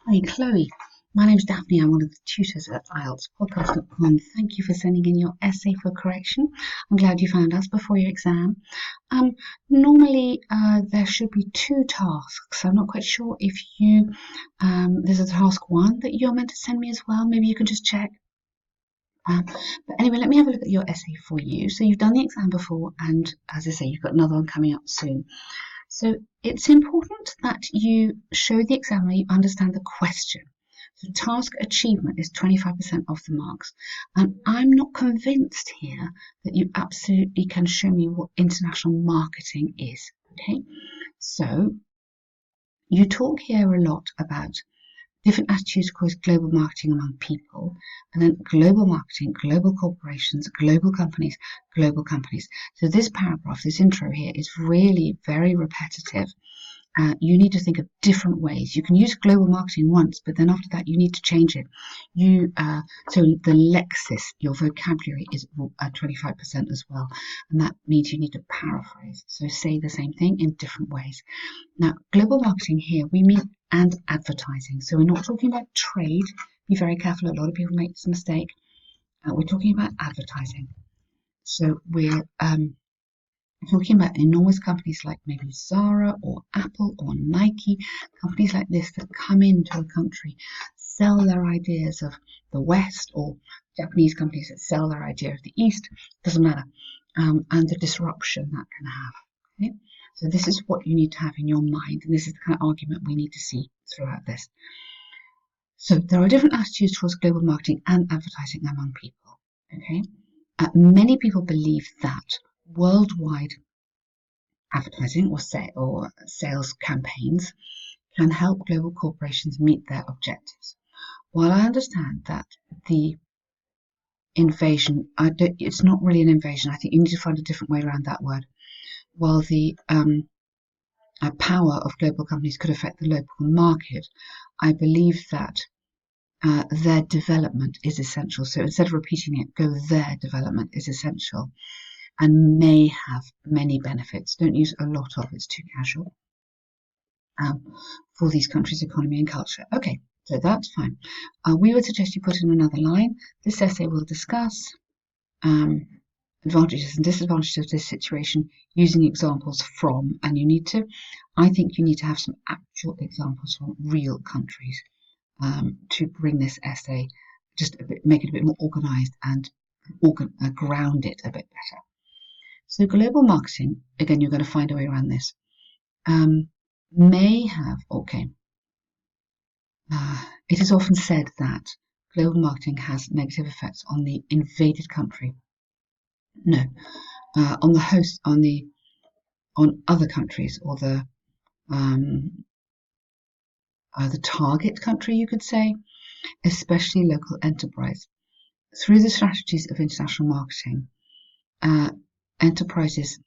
Hi, Chloe. My name's Daphne. I'm one of the tutors at IELTS Thank you for sending in your essay for correction. I'm glad you found us before your exam. Um, Normally, there should be two tasks. I'm not quite sure if there's a task one that you're meant to send me as well. Maybe you can just check. But anyway, let me have a look at your essay for you. So you've done the exam before, and as I say, you've got another one coming up soon. So it's important that you show the examiner you understand the question. So task achievement is 25% of the marks. And I'm not convinced here that you absolutely can show me what international marketing is. Okay, so you talk here a lot about different attitudes cause global marketing among people, and then global marketing, global corporations, global companies, global companies. So this paragraph, this intro here is really very repetitive. You need to think of different ways. You can use global marketing once, but then after that you need to change it. So the lexis, your vocabulary is 25% as well, and that means you need to paraphrase. So say the same thing in different ways. Now, global marketing here we mean and advertising. So we're not talking about trade. Be very careful. A lot of people make this mistake. We're talking about advertising. So we're talking about enormous companies like maybe Zara or Apple or Nike, companies like this that come into a country, sell their ideas of the West, or Japanese companies that sell their idea of the East, doesn't matter, and the disruption that can have. Okay? So this is what you need to have in your mind, and this is the kind of argument we need to see throughout this. So there are different attitudes towards global marketing and advertising among people. Okay, many people believe that worldwide advertising or sales campaigns can help global corporations meet their objectives. While I understand that the invasion, it's not really an invasion. I think you need to find a different way around that word. While the power of global companies could affect the local market, I believe that their development is essential. So instead of repeating it, go their development is essential and may have many benefits. Don't use a lot of, it's too casual. For these countries' economy and culture. Okay, so that's fine. We would suggest you put in another line. This essay will discuss advantages and disadvantages of this situation using examples from, and I think you need to have some actual examples from real countries to bring this essay, just make it a bit more organized and ground it a bit better. So global marketing, again, you're going to find a way around this. May have, okay, it is often said that global marketing has negative effects on the invaded country. No, on the host, on other countries, or the target country, you could say, especially local enterprise. Through the strategies of international marketing, enterprises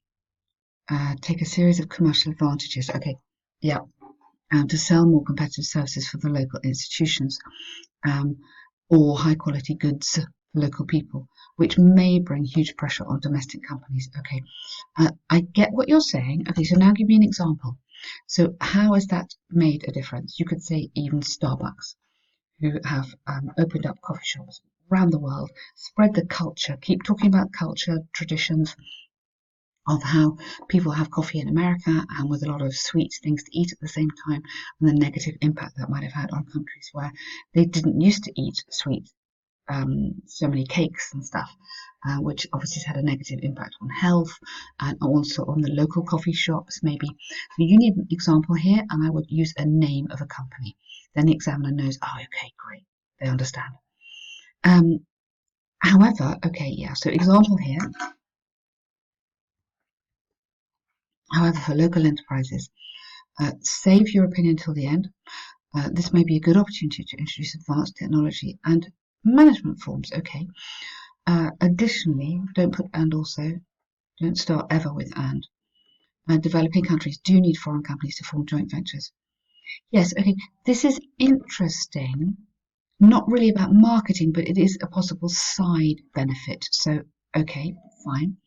take a series of commercial advantages. Okay, yeah, to sell more competitive services for the local institutions, or high quality goods for local people, which may bring huge pressure on domestic companies. Okay, I get what you're saying. Okay, so now give me an example. So how has that made a difference? You could say even Starbucks, who have opened up coffee shops around the world, spread the culture, keep talking about culture, traditions, of how people have coffee in America and with a lot of sweet things to eat at the same time, and the negative impact that might have had on countries where they didn't used to eat sweet, so many cakes and stuff, which obviously has had a negative impact on health and also on the local coffee shops maybe. So you need an example here, and I would use a name of a company. Then the examiner knows, oh, okay, great, they understand. However, okay, yeah, so example here. However, for local enterprises, save your opinion till the end. This may be a good opportunity to introduce advanced technology and management forms. Okay. Additionally, don't put and also. Don't start ever with and. Developing countries do need foreign companies to form joint ventures. Yes, okay. This is interesting. Not really about marketing, but it is a possible side benefit. So, okay, fine.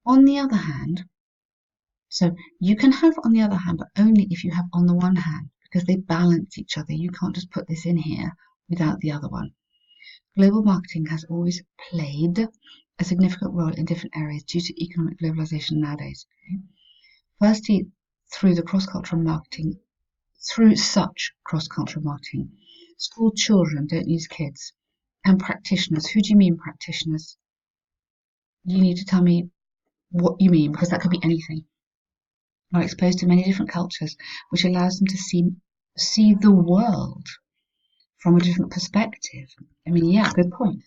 On the other hand, so you can have on the other hand, but only if you have on the one hand, because they balance each other. You can't just put this in here without the other one. Global marketing has always played a significant role in different areas due to economic globalization nowadays. Okay? Firstly, through such cross-cultural marketing, school children don't use kids. And practitioners, who do you mean practitioners? You need to tell me what you mean, because that could be anything. Are exposed to many different cultures, which allows them to see the world from a different perspective. I mean, yeah, good point.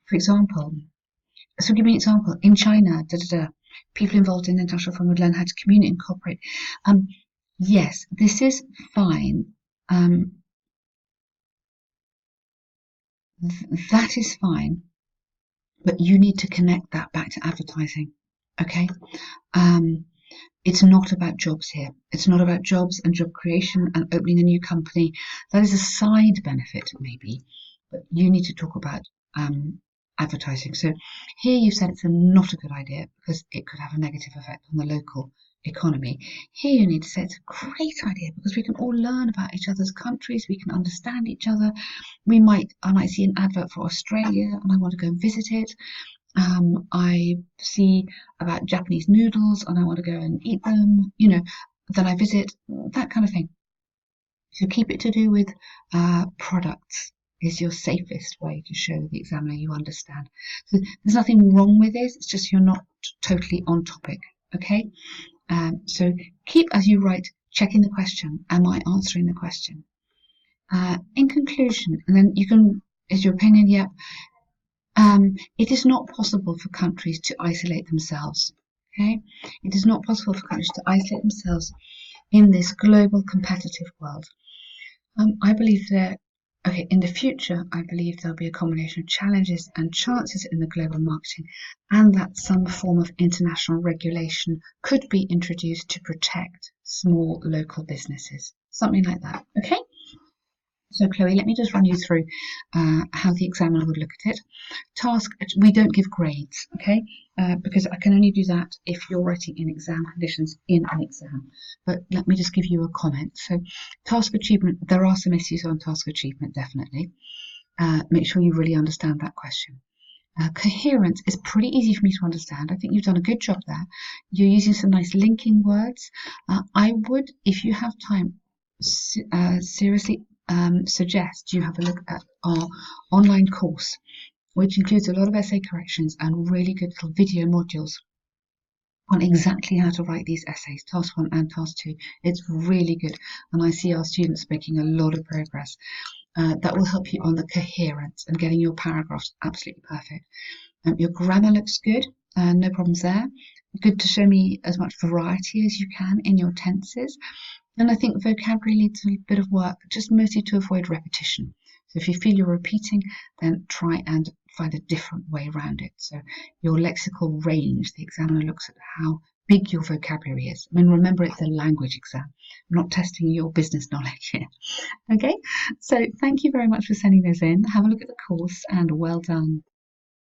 For example, so give me an example. In China, people involved in international firm would learn how to communicate and cooperate. Yes, this is fine. That is fine, but you need to connect that back to advertising. Okay? It's not about jobs here. It's not about jobs and job creation and opening a new company. That is a side benefit, maybe, but you need to talk about advertising. So here you've said it's not a good idea because it could have a negative effect on the local economy. Here you need to say it's a great idea because we can all learn about each other's countries. We can understand each other. I might see an advert for Australia and I want to go and visit it. I see about Japanese noodles and I want to go and eat them, then I visit, that kind of thing. So keep it to do with products is your safest way to show the examiner you understand. So there's nothing wrong with this, it's just you're not totally on topic, okay? So keep, as you write, checking the question. Am I answering the question? In conclusion, and then is your opinion, yep. It is not possible for countries to isolate themselves. Okay, it is not possible for countries to isolate themselves in this global competitive world. I believe in the future, I believe there'll be a combination of challenges and chances in the global marketing, and that some form of international regulation could be introduced to protect small local businesses. Something like that. Okay. So Chloe, let me just run you through how the examiner would look at it. Task, we don't give grades, okay? Because I can only do that if you're writing in exam conditions in an exam. But let me just give you a comment. So task achievement, there are some issues on task achievement, definitely. Make sure you really understand that question. Coherence is pretty easy for me to understand. I think you've done a good job there. You're using some nice linking words. I would, if you have time, seriously suggest you have a look at our online course, which includes a lot of essay corrections and really good little video modules on exactly how to write these essays, task 1 and task 2. It's really good, and I see our students making a lot of progress. That will help you on the coherence and getting your paragraphs absolutely perfect. Your grammar looks good, no problems there. Good to show me as much variety as you can in your tenses. And I think vocabulary needs a bit of work, just mostly to avoid repetition. So if you feel you're repeating, then try and find a different way around it. So your lexical range, the examiner looks at how big your vocabulary is. I mean, remember, it's a language exam. I'm not testing your business knowledge here. Okay, so thank you very much for sending those in. Have a look at the course and well done.